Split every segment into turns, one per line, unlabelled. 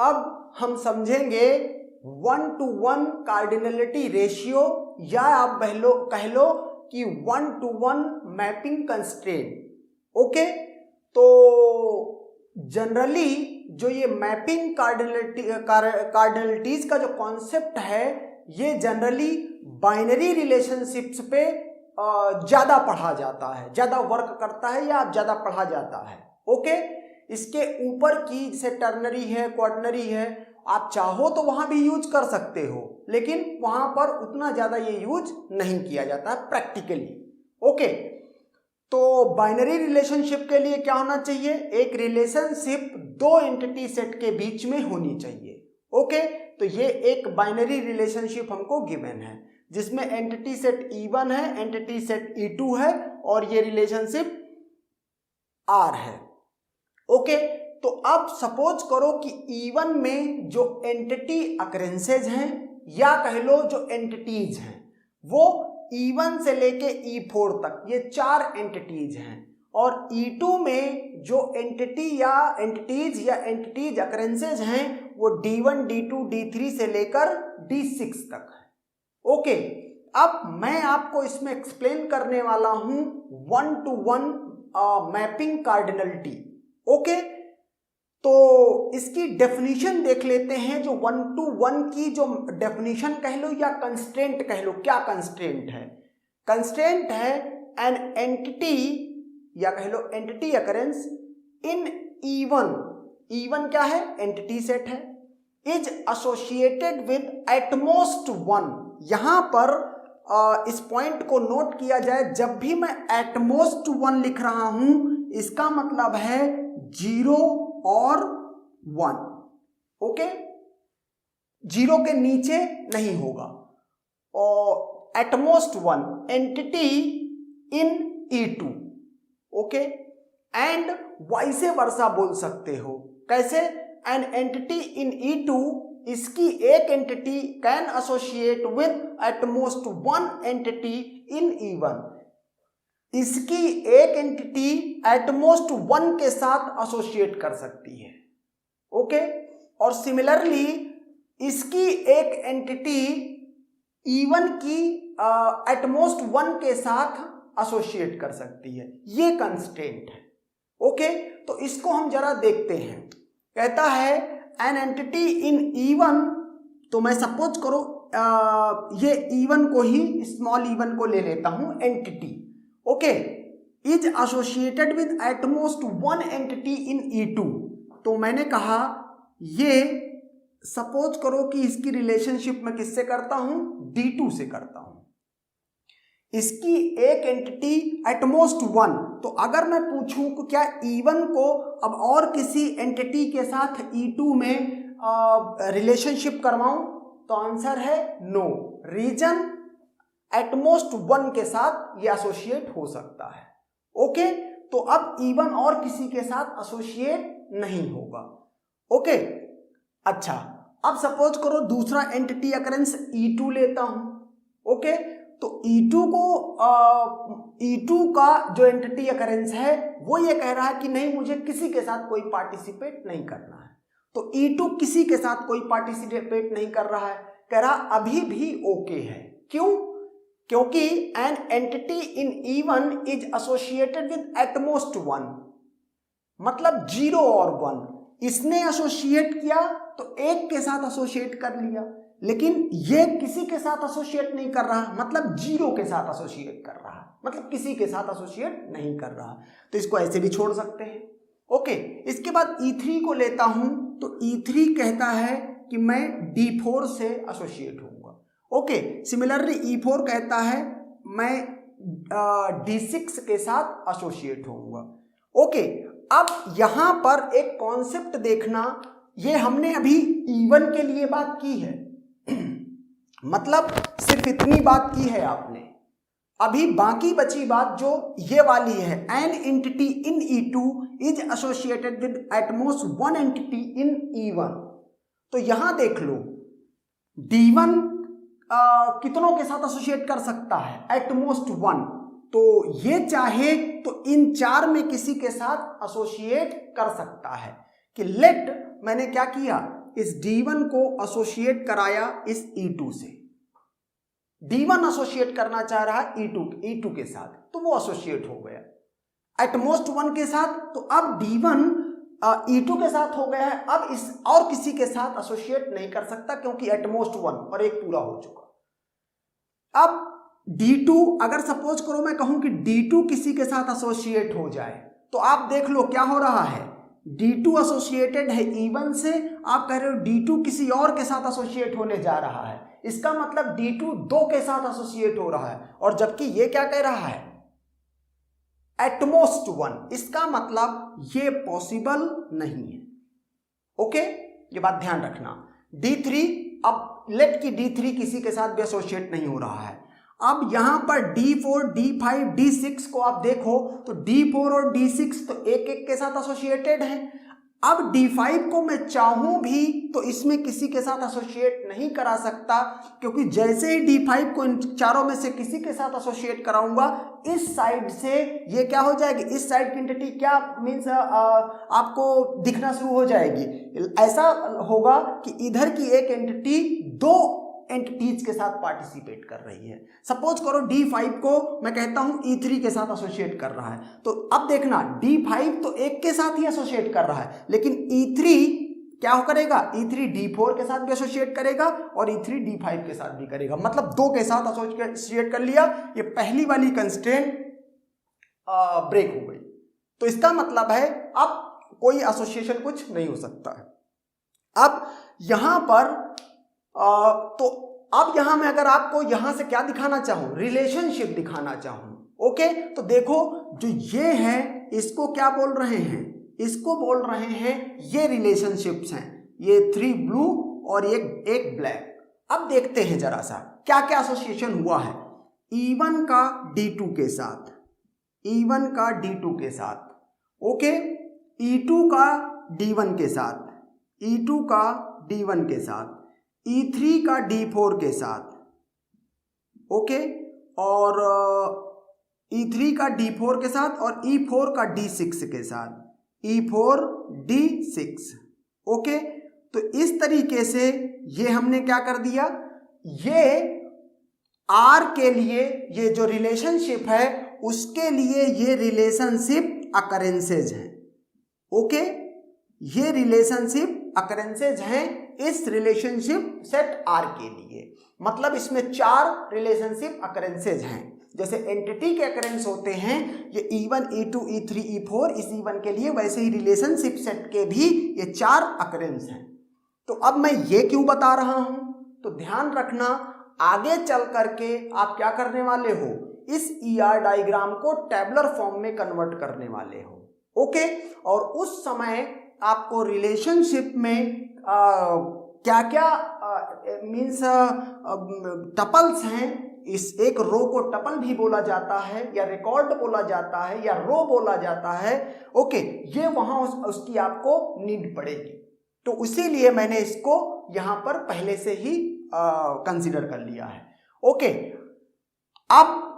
अब हम समझेंगे 1:1 कार्डिनलिटी रेशियो, या आप कह लो कि 1:1 मैपिंग कंस्ट्रेंट। ओके, तो जनरली जो ये मैपिंग कार्डिनलिटीज का जो कॉन्सेप्ट है, ये जनरली बाइनरी रिलेशनशिप्स पे ज्यादा पढ़ा जाता है, ज्यादा वर्क करता है या ज्यादा पढ़ा जाता है। ओके, इसके ऊपर की जैसे टर्नरी है, क्वाटरनरी है, आप चाहो तो वहां भी यूज कर सकते हो, लेकिन वहां पर उतना ज्यादा ये यूज नहीं किया जाता है प्रैक्टिकली। ओके, तो बाइनरी रिलेशनशिप के लिए क्या होना चाहिए? एक रिलेशनशिप दो एंटिटी सेट के बीच में होनी चाहिए। ओके, तो ये एक बाइनरी रिलेशनशिप हमको गिवन है, जिसमें एंटिटी सेट E1 है, एंटिटी सेट E2 है, और ये रिलेशनशिप R है। ओके, तो अब सपोज करो कि E1 में जो एंटिटी अकरेंसेज हैं, या कह लो जो एंटिटीज हैं, वो E1 से लेके E4 तक ये 4 एंटिटीज हैं, और E2 में जो एंटिटीज अकरेंसेज हैं वो D1, D2, D3 से लेकर D6 तक है। ओके, अब मैं आपको इसमें एक्सप्लेन करने वाला हूं 1:1 मैपिंग कार्डिनलिटी। ओके, तो इसकी डेफिनेशन देख लेते हैं। जो 1:1 की जो डेफिनेशन कह लो या कंस्ट्रेंट कह लो, क्या कंस्ट्रेंट है? कंस्ट्रेंट है एन एंटिटी, या कह लो एंटिटी अकरेंस इन E1 क्या है? एंटिटी सेट है, इज एसोसिएटेड विद एटमोस्ट 1। यहां पर इस पॉइंट को नोट किया जाए, जब भी मैं एटमोस्ट 1 लिख रहा हूं, इसका मतलब है 0 और 1। ओके, 0 के नीचे नहीं होगा, और at most 1 entity in E2। Okay, and vice versa बोल सकते हो। कैसे? एन एंटिटी इन E2, इसकी एक entity can associate with at most 1 entity in E1, इसकी एक एंटिटी एटमोस्ट 1 के साथ एसोसिएट कर सकती है। ओके, और सिमिलरली इसकी एक एंटिटी E1 की एटमोस्ट 1 के साथ एसोसिएट कर सकती है। ये कंस्ट्रेंट है। ओके, तो इसको हम जरा देखते हैं। कहता है एन एंटिटी इन E1, तो मैं सपोज करो ये E1 को ही, स्मॉल E1 को ले लेता हूं entity. Okay, is associated with at most 1 entity in E2। तो मैंने कहा ये सपोज करो कि इसकी रिलेशनशिप मैं किससे करता हूं? D2 से करता हूं। इसकी एक एंटिटी एटमोस्ट 1, तो अगर मैं पूछूं कि क्या E1 को अब और किसी एंटिटी के साथ E2 में रिलेशनशिप करवाऊं, तो आंसर है नो। रीजन एटमोस्ट 1 के साथ ये एसोसिएट हो सकता है। ओके, तो अब E1 और किसी के साथ एसोसिएट नहीं होगा। ओके, अच्छा, अब सपोज करो दूसरा एंटिटी अकरेंस E2 लेता हूं। ओके, तो E2 का जो एंटिटी अकरेंस है वो ये कह रहा है कि नहीं, मुझे किसी के साथ कोई पार्टिसिपेट नहीं करना है। तो E2 किसी के साथ कोई पार्टिसिपेट नहीं कर रहा है, कह रहा अभी भी ओके है। क्यों? क्योंकि an entity in E1 is associated with at most 1, मतलब 0 और 1। इसने एसोसिएट किया तो एक के साथ एसोसिएट कर लिया, लेकिन ये किसी के साथ एसोसिएट नहीं कर रहा, मतलब 0 के साथ एसोसिएट कर रहा, मतलब किसी के साथ एसोसिएट नहीं कर रहा। तो इसको ऐसे भी छोड़ सकते हैं। ओके, इसके बाद E3 को लेता हूं, तो E3 कहता है कि मैं D4 से एसोसिएट होऊंगा। ओके, सिमिलरली E4 कहता है मैं D6 के साथ एसोसिएट होऊंगा। ओके, अब यहां पर एक कॉन्सेप्ट देखना, ये हमने अभी E1 के लिए बात की है, मतलब सिर्फ इतनी बात की है आपने। अभी बाकी बची बात जो ये वाली है, an entity in E2 is associated with at most 1 entity in E1। तो यहां देख लो D1 कितनों के साथ एसोसिएट कर सकता है? एटमोस्ट 1। तो ये चाहे तो इन 4 में किसी के साथ एसोसिएट कर सकता है। कि लेट मैंने क्या किया, इस D1 को एसोसिएट कराया इस E2 से। D1 एसोसिएट करना चाह रहा है E2 के साथ, तो वो एसोसिएट हो गया एटमोस्ट 1 के साथ। तो अब D1 E2 के साथ हो गया है, अब इस और किसी के साथ एसोसिएट नहीं कर सकता क्योंकि एटमोस्ट 1 और एक पूरा हो चुका। अब D2 अगर सपोज करो मैं कहूं कि D2 किसी के साथ एसोसिएट हो जाए, तो आप देख लो क्या हो रहा है, D2 एसोसिएटेड है E1 से, आप कह रहे हो D2 किसी और के साथ एसोसिएट होने जा रहा है, इसका मतलब D2 2 के साथ एसोसिएट हो रहा है, और जबकि ये क्या कह रहा है एटमोस्ट 1, इसका मतलब ये पॉसिबल नहीं है। ओके, ये बात ध्यान रखना। D3, अब लेट की D3 किसी के साथ भी एसोसिएट नहीं हो रहा है। अब यहां पर D4, D5, D6 को आप देखो तो D4 और D6 तो एक एक के साथ एसोसिएटेड हैं। अब D5 को मैं चाहूं भी तो इसमें किसी के साथ एसोसिएट नहीं करा सकता, क्योंकि जैसे ही D5 को इन चारों में से किसी के साथ एसोसिएट कराऊंगा, इस साइड से ये क्या हो जाएगी, इस साइड की एंटिटी क्या मीन्स आपको दिखना शुरू हो जाएगी। ऐसा होगा कि इधर की एक एंटिटी 2 एंटिटीज के साथ पार्टिसिपेट कर रही है। सपोज करो D5 को मैं कहता हूं E3 के साथ एसोसिएट कर रहा है, तो अब देखना D5 तो एक के साथ ही एसोसिएट कर रहा है, लेकिन E3 क्या करेगा, E3 D4 के साथ भी एसोसिएट करेगा और E3 D5 के साथ भी करेगा, मतलब 2 के साथ एसोसिएट कर लिया। ये पहली वाली कंस्ट्रेंट ब्रेक हो गई, तो इसका मतलब है अब कोई एसोसिएशन कुछ नहीं हो सकता है। अब यहां पर तो अब यहां मैं अगर आपको यहां से क्या दिखाना चाहूं, रिलेशनशिप दिखाना चाहूं। ओके, तो देखो जो ये है इसको क्या बोल रहे हैं, इसको बोल रहे हैं ये रिलेशनशिप्स हैं, ये 3 ब्लू और एक ब्लैक। अब देखते हैं जरा सा क्या क्या एसोसिएशन हुआ है। E1 का D2 के साथ, E1 का D2 के साथ, ओके, E2 का D1 के साथ, E2 का D1 के साथ, E3 का D4 के साथ, ओके, और E3 का D4 के साथ और E4 का D6 के साथ, E4 D6। ओके, तो इस तरीके से ये हमने क्या कर दिया, ये R के लिए ये जो रिलेशनशिप है उसके लिए ये रिलेशनशिप अकरेंसेज हैं। ओके, ये रिलेशनशिप अकरेंसेज हैं इस रिलेशनशिप सेट R के लिए, मतलब इसमें 4 रिलेशनशिप अकरेंसेज हैं। जैसे एंटिटी के अकरेंस होते हैं ये E1, E2, E3, E4 इस E1 के लिए, वैसे ही रिलेशनशिप सेट के भी ये 4 अकरेंस हैं। तो अब मैं ये क्यों बता रहा हूं, तो ध्यान रखना आगे चल करके आप क्या करने वाले हो, इस ER डायग्राम को टेबुलर फॉर्म में कन्वर्ट करने वाले हो। ओके, और उस समय आपको रिलेशनशिप में क्या क्या मीन्स टपल्स हैं, इस एक रो को टपल भी बोला जाता है या रिकॉर्ड बोला जाता है या रो बोला जाता है। ओके, ये वहां उसकी आपको नीड पड़ेगी, तो इसीलिए मैंने इसको यहां पर पहले से ही कंसीडर कर लिया है। ओके, अब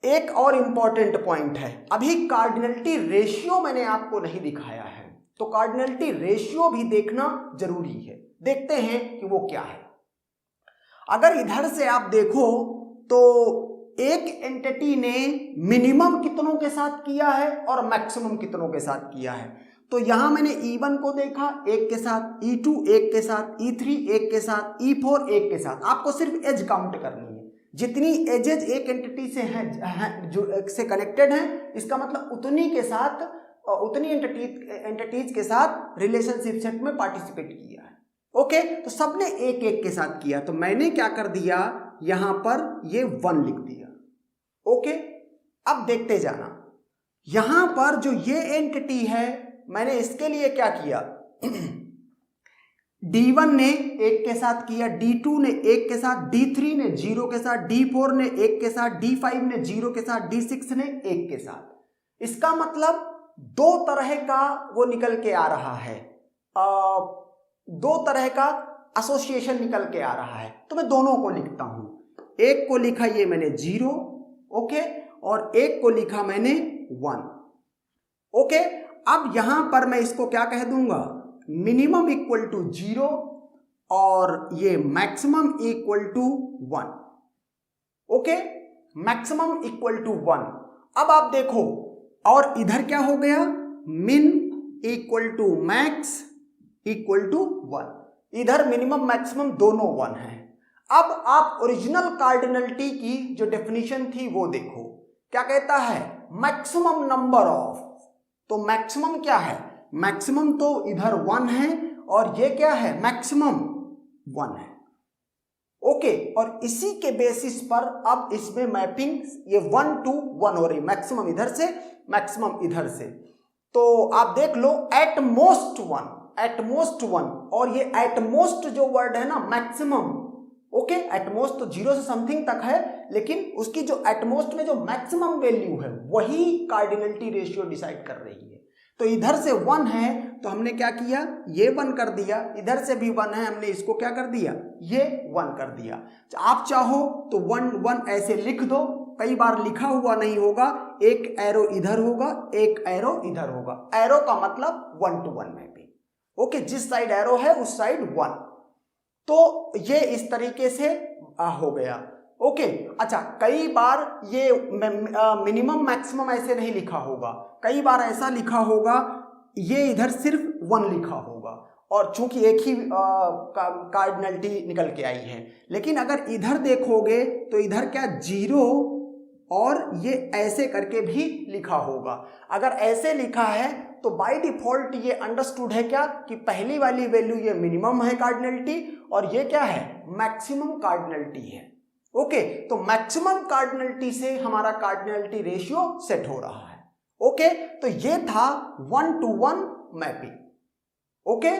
एक और इंपॉर्टेंट पॉइंट है, अभी कार्डिनलिटी रेशियो मैंने आपको नहीं दिखाया है, तो कार्डिनलिटी रेशियो भी देखना जरूरी है। देखते हैं कि वो क्या है। अगर इधर से आप देखो तो एक एंटिटी ने मिनिमम कितनों के साथ किया है और मैक्सिमम कितनों के साथ किया है। तो यहां मैंने E1 को देखा 1 के साथ, E2 1 के साथ, E3 1 के साथ, E4 1 के साथ। आपको सिर्फ एज काउंट करनी है, जितनी एजेज एक एंटिटी से हैं जो से कनेक्टेड हैं, इसका मतलब उतनी के साथ, उतनी एंटिटीज के साथ रिलेशनशिप सेट में पार्टिसिपेट किया है। ओके, तो सबने 1-1 के साथ किया, तो मैंने क्या कर दिया, यहां पर ये 1 लिख दिया। ओके, अब देखते जाना, यहां पर जो ये एंटिटी है मैंने इसके लिए क्या किया, D1 ने 1 के साथ किया, D2 ने 1 के साथ, D3 ने 0 के साथ, D4 ने 1 के साथ, D5 ने 0 के साथ, D6 ने 1 के साथ। इसका मतलब 2 तरह का वो निकल के आ रहा है, 2 तरह का एसोसिएशन निकल के आ रहा है। तो मैं दोनों को लिखता हूं, एक को लिखा ये मैंने 0, ओके, और एक को लिखा मैंने 1। ओके, अब यहां पर मैं इसको क्या कह दूंगा, मिनिमम इक्वल टू 0 और ये maximum equal to 1। Okay, maximum equal to 1। अब आप देखो, और इधर क्या हो गया, min equal to max equal to 1। इधर मिनिमम मैक्सिमम दोनों 1 है। अब आप ओरिजिनल कार्डिनलिटी की जो डेफिनेशन थी वो देखो, क्या कहता है, मैक्सिमम नंबर ऑफ। तो मैक्सिमम क्या है, मैक्सिमम तो इधर 1 है और ये क्या है, मैक्सिमम 1 है। ओके, और इसी के बेसिस पर अब इसमें मैपिंग ये 1 to 1 हो रही, मैक्सिमम इधर से मैक्सिमम इधर से। तो आप देख लो, एट मोस्ट 1, एट मोस्ट 1, और ये एट मोस्ट जो वर्ड है ना, मैक्सिमम। ओके, एटमोस्ट तो 0 से समथिंग तक है, लेकिन उसकी जो एटमोस्ट में जो मैक्सिमम वैल्यू है वही कार्डिनलिटी रेशियो डिसाइड कर रही है। तो इधर से 1 है तो हमने क्या किया, ये 1 कर दिया, इधर से भी 1 है, हमने इसको क्या कर दिया, ये 1 कर दिया। आप चाहो तो 1 1 ऐसे लिख दो, कई बार लिखा हुआ नहीं होगा, एक एरो इधर होगा, एक एरो इधर होगा। एरो का मतलब 1 to 1 मैपिंग। ओके, जिस साइड एरो है उस साइड 1। तो ये इस तरीके से हो गया। ओके, अच्छा, कई बार ये मिनिमम मैक्सिमम ऐसे नहीं लिखा होगा, कई बार ऐसा लिखा होगा, ये इधर सिर्फ 1 लिखा होगा, और चूंकि एक ही कार्डिनलिटी निकल के आई है। लेकिन अगर इधर देखोगे तो इधर क्या 0 और ये ऐसे करके भी लिखा होगा। अगर ऐसे लिखा है तो बाय डिफॉल्ट ये अंडरस्टूड है क्या, कि पहली वाली वैल्यू ये मिनिमम है कार्डिनलिटी, और ये क्या है, मैक्सिमम कार्डिनलिटी है। ओके, तो मैक्सिमम कार्डिनलिटी से हमारा कार्डिनलिटी रेशियो सेट हो रहा है। ओके, तो ये था 1 to 1 मैपिंग। ओके।